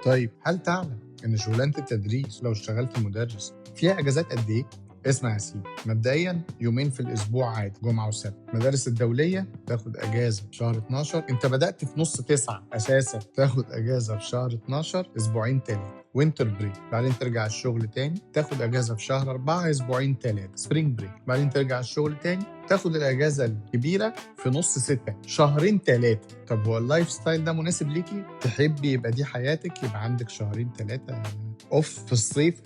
طيب هل تعلم إن شغلانة التدريس لو اشتغلت مدرس فيها أجازات قد إيه؟ اسمع يا سيدي، مبدئيا يومين في الأسبوع عادي، جمعة وسبت. المدارس الدولية تاخد أجازة في شهر 12، أنت بدأت في نص 9 أساسا، تاخد أجازة في شهر 12 أسبوعين تلاتة وينتر بريك، بعدين ترجع الشغل تاني تاخد أجازة في شهر 4 أسبوعين تلاتة سبرينج بريك، بعدين ترجع الشغل تاني تاخد الأجازة الكبيرة في نص 6 شهرين تلاتة. طب هو اللايف ستايل ده مناسب ليكي؟ تحبي يبقى دي حياتك، يبقى عندك شهرين تلاتة اوف في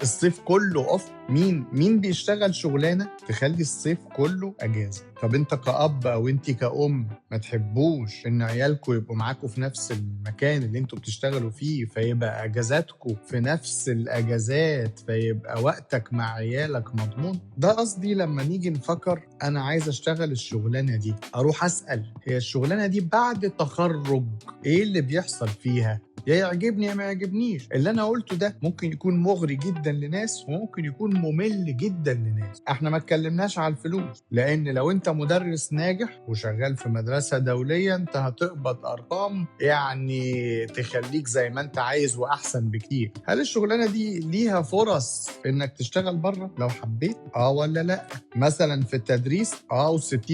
الصيف كله اوف؟ مين بيشتغل شغلانه تخلي الصيف كله اجازه؟ طب انت كأب او انت كأم ما تحبوش ان عيالكم يبقوا معاكم في نفس المكان اللي انتوا بتشتغلوا فيه، فيبقى اجازاتكم في نفس الاجازات، فيبقى وقتك مع عيالك مضمون؟ ده قصدي لما نيجي نفكر انا عايز اشتغل الشغلانه دي، اروح اسال هي الشغلانه دي بعد التخرج ايه اللي بيحصل فيها؟ يا يعجبني يا ما يعجبنيش. اللي انا قلته ده ممكن يكون مغري جدا لناس وممكن يكون ممل جدا لناس. احنا ما اتكلمناش على الفلوس، لان لو انت مدرس ناجح وشغال في مدرسة دولية انت هتقبض ارقام يعني تخليك زي ما انت عايز واحسن بكتير. هل الشغلانة دي ليها فرص انك تشتغل بره لو حبيت؟ ولا لا؟ مثلا في التدريس و60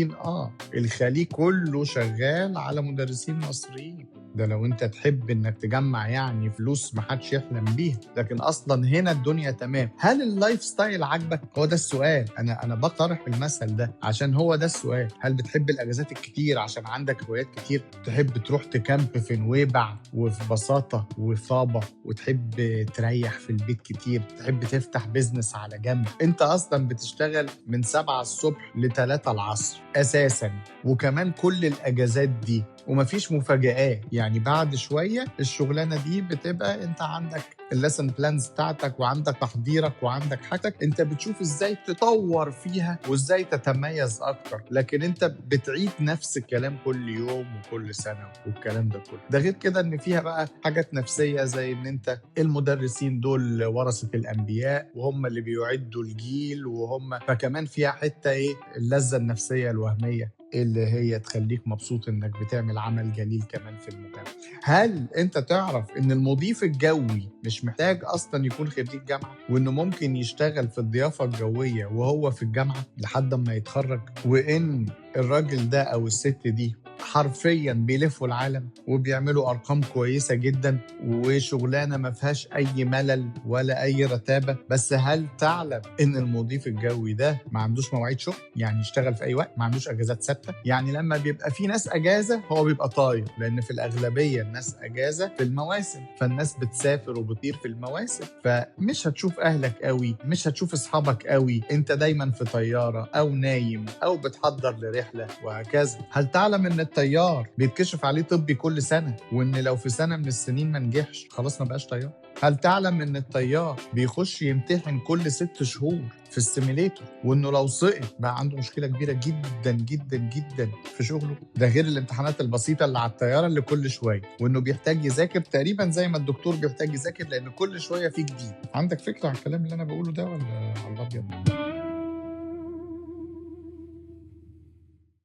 الخليج كله شغال على مدرسين مصريين. ده لو انت تحب انك تجمع يعني فلوس محدش يحلم بيها، لكن اصلا هنا الدنيا تمام. هل اللايف ستايل عاجبك؟ هو ده السؤال. انا بطرح المثل ده عشان هو ده السؤال. هل بتحب الاجازات الكتير عشان عندك هوايات كتير؟ تحب تروح تكامب في نويبع وفي بساطة وفي طابة، وتحب تريح في البيت كتير، تحب تفتح بيزنس على جنب؟ انت اصلا بتشتغل من 7 الصبح ل3 العصر اساسا، وكمان كل الاجازات دي ومفيش مفاجآت. يعني بعد شوية الشغلانة دي بتبقى انت عندك الليسن بلانز بتاعتك وعندك تحضيرك وعندك حاجتك، انت بتشوف ازاي تطور فيها وازاي تتميز اكتر. لكن انت بتعيد نفس الكلام كل يوم وكل سنة والكلام ده كله. ده غير كده ان فيها بقى حاجات نفسية زي ان انت المدرسين دول ورثة الانبياء وهم اللي بيعدوا الجيل، وهم فكمان فيها حتة اللذة النفسية الوهمية اللي هي تخليك مبسوط انك بتعمل عمل جليل كمان في المجتمع. هل انت تعرف ان المضيف الجوي مش محتاج اصلا يكون خريج جامعة، وانه ممكن يشتغل في الضيافة الجوية وهو في الجامعة لحد ما يتخرج، وان الراجل ده او الست دي حرفيا بيلفوا العالم وبيعملوا ارقام كويسه جدا وشغلانه ما فيهاش اي ملل ولا اي رتابه؟ بس هل تعلم ان المضيف الجوي ده ما عندوش مواعيد شغل؟ يعني يشتغل في اي وقت، ما عندوش اجازات ثابته. يعني لما بيبقى في ناس اجازه هو بيبقى طاير، لان في الاغلبيه الناس اجازه في المواسم، فالناس بتسافر وبتطير في المواسم، فمش هتشوف اهلك قوي، مش هتشوف اصحابك قوي، انت دايما في طياره او نايم او بتحضر لرحله وهكذا. هل تعلم ان الطيار بيتكشف عليه طبي كل سنة، وإن لو في سنة من السنين ما نجحش خلاص ما بقاش طيار؟ هل تعلم إن الطيار بيخش يمتحن كل 6 شهور في السيميليتور، وإنه لو سقط بقى عنده مشكلة كبيرة جدا جدا جدا في شغله؟ ده غير الامتحانات البسيطة اللي على الطيارة اللي كل شوية، وإنه بيحتاج يذاكر تقريبا زي ما الدكتور بيحتاج يذاكر، لأن كل شوية في جديد. عندك فكرة عن الكلام اللي أنا بقوله ده ولا على الأبيض؟